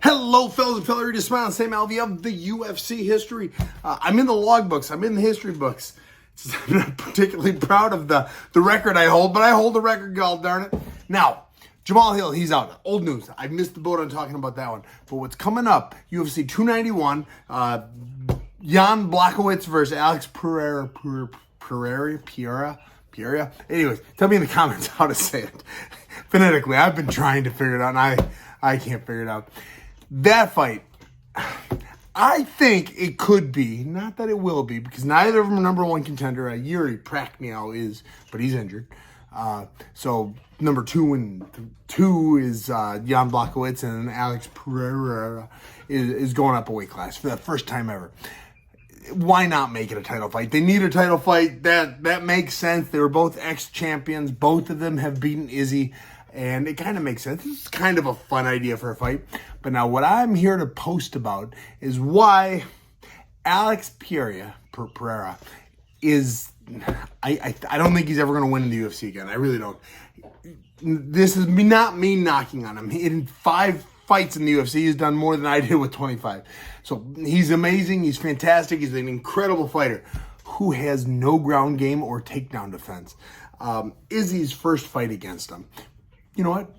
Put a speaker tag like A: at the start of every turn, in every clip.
A: Hello, fellas and fellas. Just smiling, same LV of the UFC history. I'm in the logbooks. I'm in the history books. I'm not particularly proud of the record I hold, but I hold the record, god darn it. Now, Jamal Hill, he's out. Old news. I missed the boat on talking about that one. But what's coming up, UFC 291, Jan Blachowicz versus Alex Pereira. Anyways, tell me in the comments how to say it. Phonetically, I've been trying to figure it out, and I can't figure it out. That fight, I think it could be, not that it will be, because neither of them are number one contender. Yuri Prakniel is, but he's injured. So number two is Jan Blachowicz, and Alex Pereira is going up a weight class for the first time ever. Why not make it a title fight? They need a title fight. That makes sense. They were both ex-champions. Both of them have beaten Izzy. And it kind of makes sense. This is kind of a fun idea for a fight. But now what I'm here to post about is why Alex Pereira is... I don't think he's ever going to win in the UFC again. I really don't. This is not me knocking on him. In 5 fights in the UFC, he's done more than I did with 25. So he's amazing. He's fantastic. He's an incredible fighter who has no ground game or takedown defense. Izzy's first fight against him. You know what?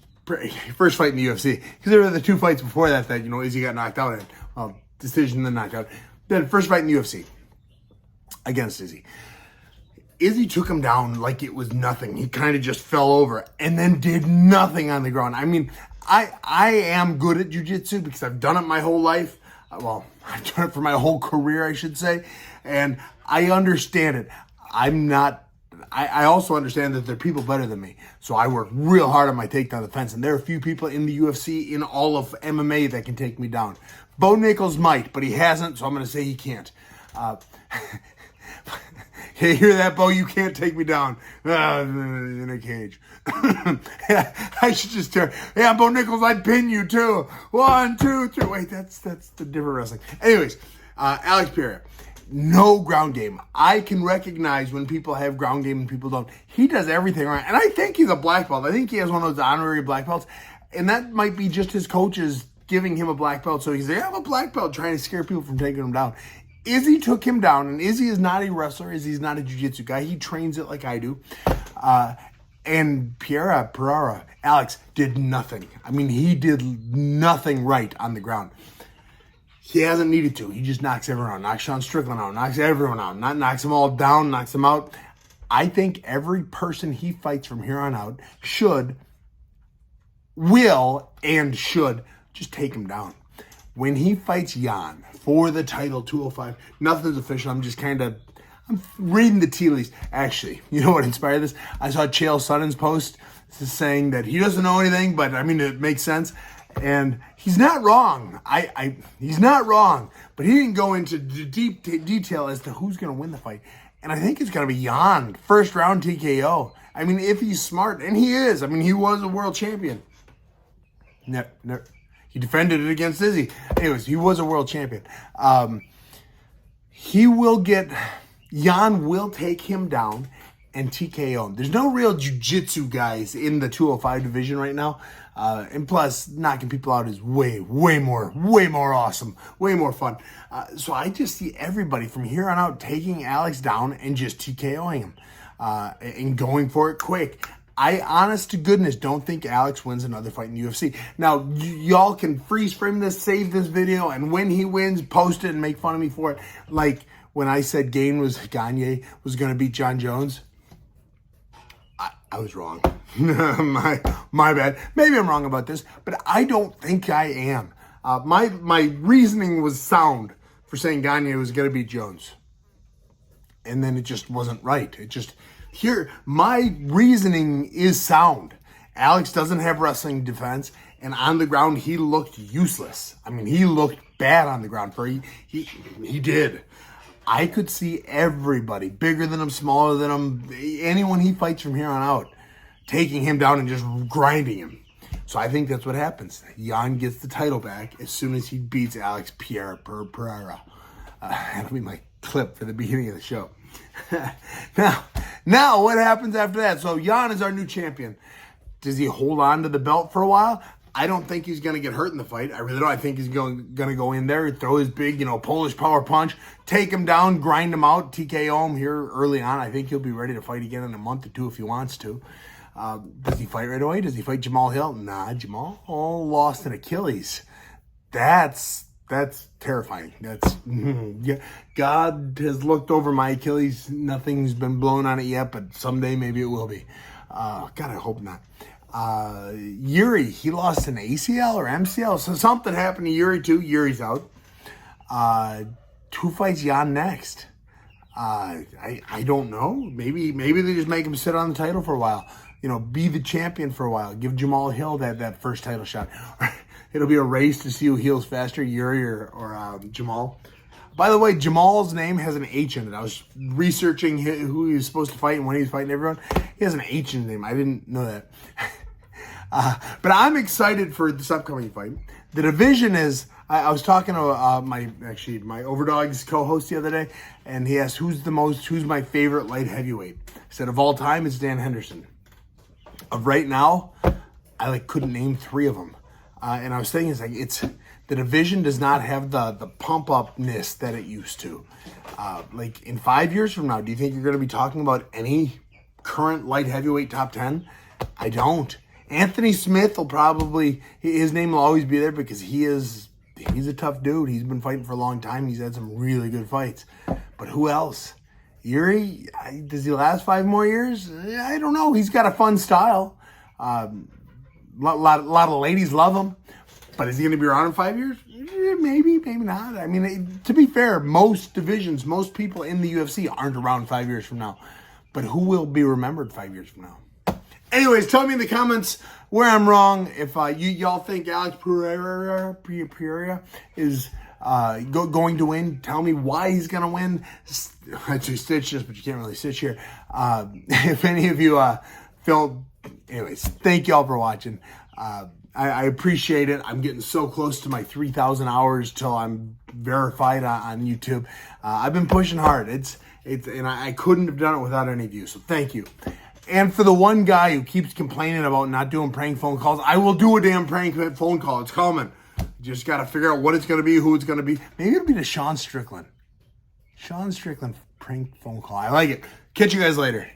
A: First fight in the UFC. Because there were the 2 fights before that, Izzy got knocked out in. Decision, then knocked out. Then first fight in the UFC against Izzy. Izzy took him down like it was nothing. He kind of just fell over and then did nothing on the ground. I mean, I am good at jujitsu because I've done it my whole life. Well, I've done it for my whole career, I should say. And I understand it. I also understand that there are people better than me. So I work real hard on my takedown defense. And there are a few people in the UFC, in all of MMA, that can take me down. Bo Nichols might, but he hasn't, so I'm going to say he can't. You hear that, Bo? You can't take me down in a cage. I should just tell, yeah, Bo Nichols, I'd pin you too. 1, 2, 3. Wait, that's the different wrestling. Anyways, Alex Pereira. No ground game. I can recognize when people have ground game and people don't. He does everything right. And I think he's a black belt. I think he has one of those honorary black belts. And that might be just his coaches giving him a black belt. So he's like, I have a black belt, trying to scare people from taking him down. Izzy took him down. And Izzy is not a wrestler. Izzy's not a jiu-jitsu guy. He trains it like I do. And Pereira, Alex, did nothing. I mean, he did nothing right on the ground. He hasn't needed to. He just knocks everyone out. Knocks Sean Strickland out. Knocks everyone out. Knocks them all down. Knocks them out. I think every person he fights from here on out will just take him down. When he fights Jan for the title 205, nothing's official. I'm reading the tea leaves. Actually, you know what inspired this? I saw Chael Sonnen's post saying that he doesn't know anything, but I mean, it makes sense. And he's not wrong. He's not wrong. But he didn't go into deep detail as to who's going to win the fight. And I think it's going to be Jan. First round TKO. I mean, if he's smart. And he is. I mean, he was a world champion. He defended it against Izzy. Anyways, he was a world champion. Jan will take him down and TKO him. There's no real jiu-jitsu guys in the 205 division right now. And plus, knocking people out is way more awesome, way more fun. So I just see everybody from here on out taking Alex down and just TKOing him and going for it quick. I, honest to goodness, don't think Alex wins another fight in the UFC. Now, y'all can freeze frame this, save this video, and when he wins, post it and make fun of me for it. Like when I said Gagne was going to beat John Jones. I was wrong. my bad. Maybe I'm wrong about this, but I don't think I am. My reasoning was sound for saying Gagne was going to beat Jones. And then it just wasn't right. My reasoning is sound. Alex doesn't have wrestling defense, and on the ground, he looked useless. I mean, he looked bad on the ground. He did. I could see everybody, bigger than him, smaller than him, anyone he fights from here on out, taking him down and just grinding him. So I think that's what happens. Jan gets the title back as soon as he beats Alex Pereira. That'll be my clip for the beginning of the show. Now, what happens after that? So Jan is our new champion. Does he hold on to the belt for a while? I don't think he's going to get hurt in the fight. I really don't. I think he's going to go in there, throw his big, Polish power punch, take him down, grind him out, TKO him here early on. I think he'll be ready to fight again in a month or two if he wants to. Does he fight right away? Does he fight Jamal Hill? Nah, Jamal lost an Achilles. That's terrifying. God has looked over my Achilles. Nothing's been blown on it yet, but someday maybe it will be. God, I hope not. Yuri, he lost an ACL or MCL. So something happened to Yuri too. Yuri's out. Who fights Jan next? I don't know. Maybe they just make him sit on the title for a while. Be the champion for a while. Give Jamal Hill that first title shot. It'll be a race to see who heals faster, Yuri or Jamal. By the way, Jamal's name has an H in it. I was researching who he was supposed to fight and when he was fighting everyone. He has an H in his name. I didn't know that. But I'm excited for this upcoming fight. The division is, I was talking to my Overdog's co-host the other day, and he asked, who's my favorite light heavyweight? I said, of all time, it's Dan Henderson. Of right now, I couldn't name three of them. And I was thinking, the division does not have the pump upness that it used to. In 5 years from now, do you think you're going to be talking about any current light heavyweight top 10? I don't. Anthony Smith his name will always be there because he's a tough dude. He's been fighting for a long time. He's had some really good fights. But who else? Yuri, does he last 5 more years? I don't know. He's got a fun style. A lot of ladies love him. But is he going to be around in 5 years? Maybe not. I mean, to be fair, most divisions, most people in the UFC aren't around 5 years from now. But who will be remembered 5 years from now? Anyways, tell me in the comments where I'm wrong. If y'all think Alex Pereira is going to win, tell me why he's going to win. Actually, stitch this, but you can't really stitch here. If any of you feel... Anyways, thank y'all for watching. I appreciate it. I'm getting so close to my 3,000 hours till I'm verified on YouTube. I've been pushing hard. And I couldn't have done it without any of you. So thank you. And for the one guy who keeps complaining about not doing prank phone calls, I will do a damn prank phone call. It's coming. Just got to figure out what it's going to be, who it's going to be. Maybe it'll be the Sean Strickland. Sean Strickland prank phone call. I like it. Catch you guys later.